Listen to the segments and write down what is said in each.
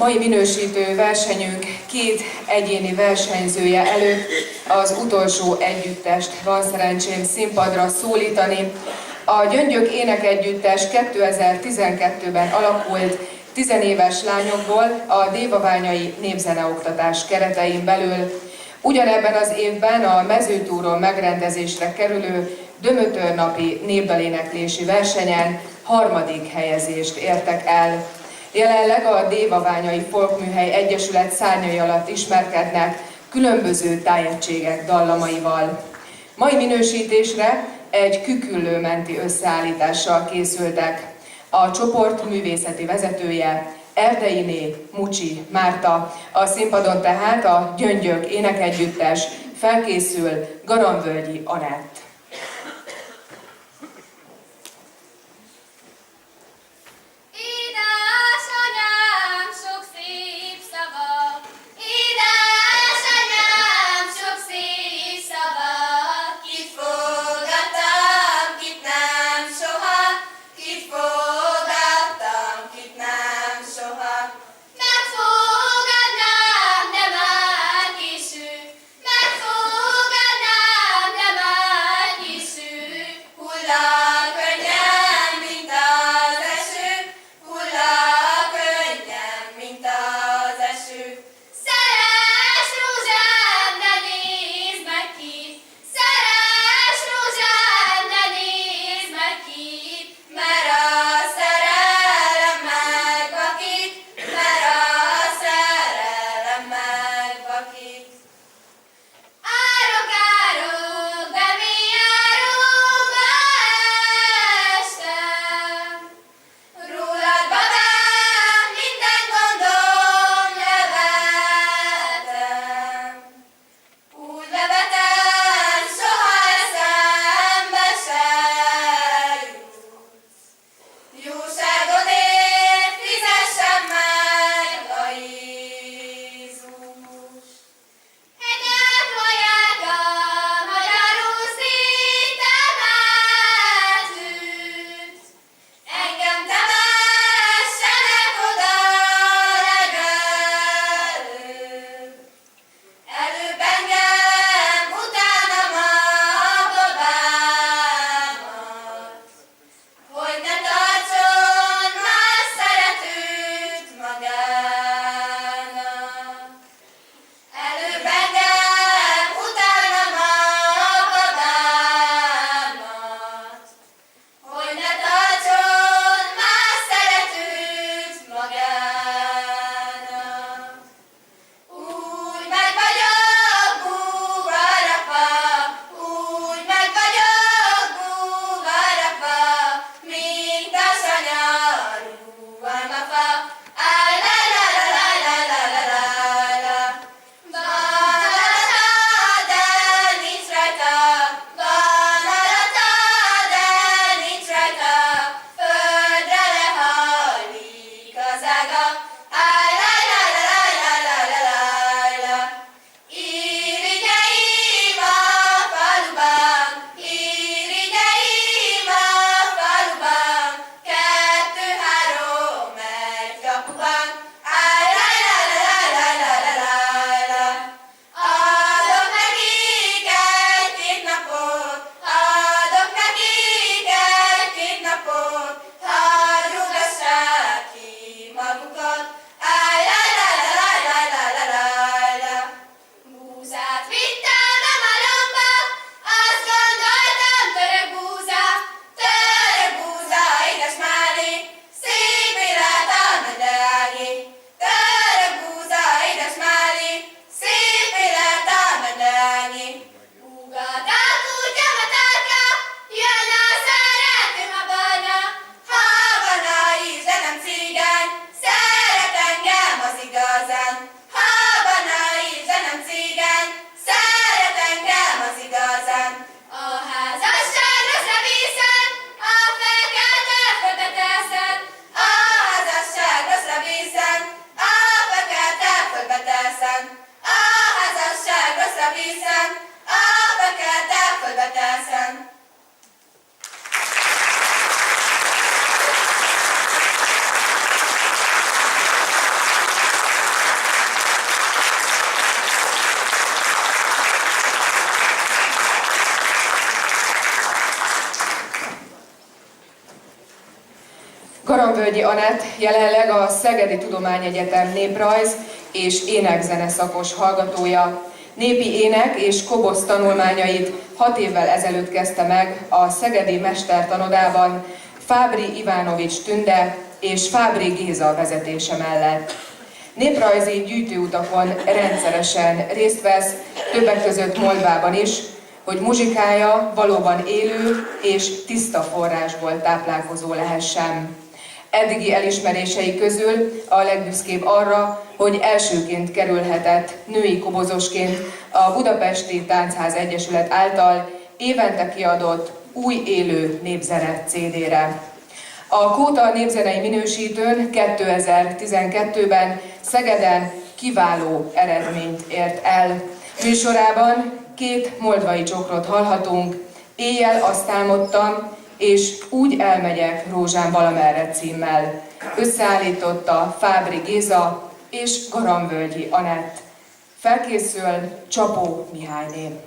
Mai minősítő versenyünk két egyéni versenyzője előtt az utolsó együttest van szerencsém színpadra szólítani. A Gyöngyök Énekegyüttes 2012-ben alakult 10 éves lányokból a Dévaványai Népzeneoktatás keretein belül. Ugyanebben az évben a Mezőtúron megrendezésre kerülő Dömötörnapi népdaléneklési versenyen 3. helyezést értek el. Jelenleg a Dévaványai Folkműhely Egyesület szárnyai alatt ismerkednek különböző tájegységek dallamaival. Mai minősítésre egy küküllőmenti összeállítással készültek. A csoport művészeti vezetője Erdeiné Mucsi Márta, a színpadon tehát a Gyöngyök Énekegyüttes, felkészül Garamvölgyi Anett. Megfogadnám, de már késő, megfogadnám, de már egészen, fekelt el, földbe telszen. Garamvölgyi Anett jelenleg a Szegedi Tudományegyetem néprajz és énekzene szakos hallgatója. Népi ének és kobosz tanulmányait 6 évvel ezelőtt kezdte meg a Szegedi Mestertanodában Fábry Ivánovics Tünde és Fábry Géza vezetése mellett. Néprajzi gyűjtőutakon rendszeresen részt vesz, többek között Moldvában is, hogy muzsikája valóban élő és tiszta forrásból táplálkozó lehessen. Eddigi elismerései közül a legbüszkébb arra, hogy elsőként kerülhetett női kobozosként a Budapesti Táncház Egyesület által évente kiadott új élő népzene CD-re. A Kóta népzenei minősítőn 2012-ben Szegeden kiváló eredményt ért el. Műsorában 2 moldvai csokrot hallhatunk, Éjjel azt álmodtam, és Úgy elmegyek rózsám valamerre címmel. Összeállította Fábry Géza és Garamvölgyi Anett. Felkészül Csapó Mihályné.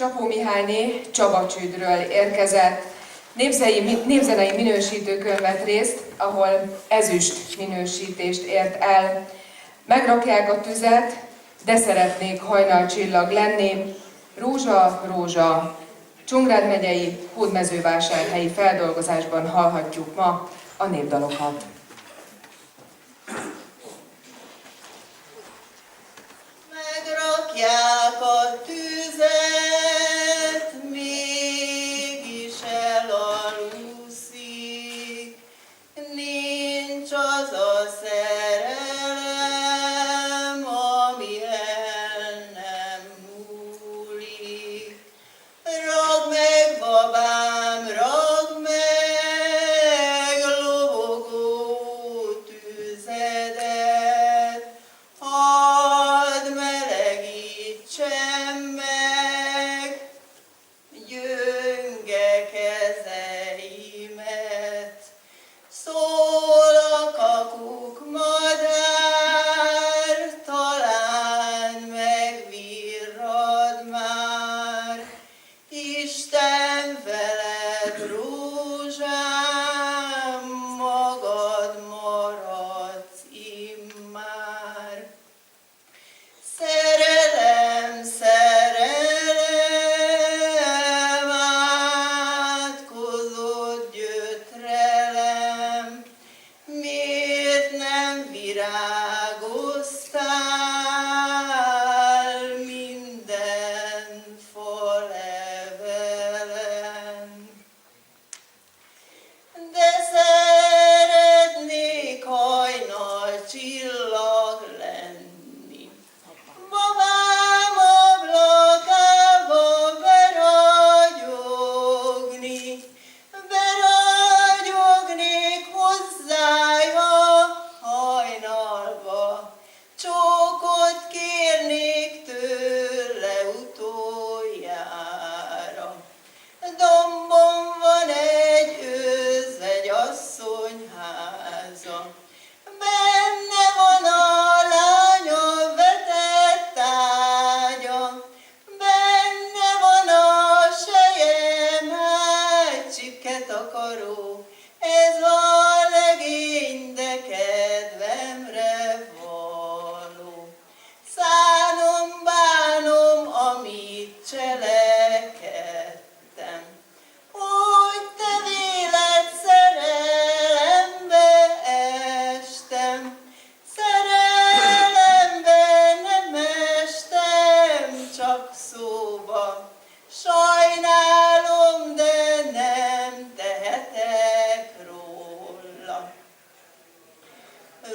Csapó Mihályné Csabacsődről érkezett. Népzenei minősítőkön vett részt, ahol ezüst minősítést ért el. Megrakják a tüzet, de szeretnék hajnalcsillag lenni. Rózsa, rózsa. Csongrád megyei hódmezővásárhelyi feldolgozásban hallhatjuk ma a népdalokat. Megrakják a tüzet, mégis elaluszik, nincs az a szerelem, ami el nem múlik. Ragd meg, babám, ragd meg lobogó tüzedet, hadd melegítsen meg gyönge kezeimet. Szól a kakukmadár, talán megvirrad már. Isten veled, rózsám, magad maradsz immár. Szerelem, szerelem, átkozott gyötrelem, miért nem virágoztál minden falevelen? De szeretnék hajnalcsillag lenni. Babám ablakába beragyognék hozzája hajnalba, csókot kérnék tőle utoljára. Dombon van egy özvegyasszonyháza, benne van a lánya vetett ágya, benne van a sejem csipke takaró, ez a legény, de kedvemre való. Szánom, bánom, amit cselekedtem, hogy te véled szerelembe estem. Szerelembe nem estem, csak szóba. Sajnálom, de nem tehetek róla.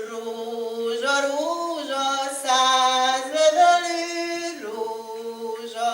Rózsa, rózsa, 100 levelű rózsa,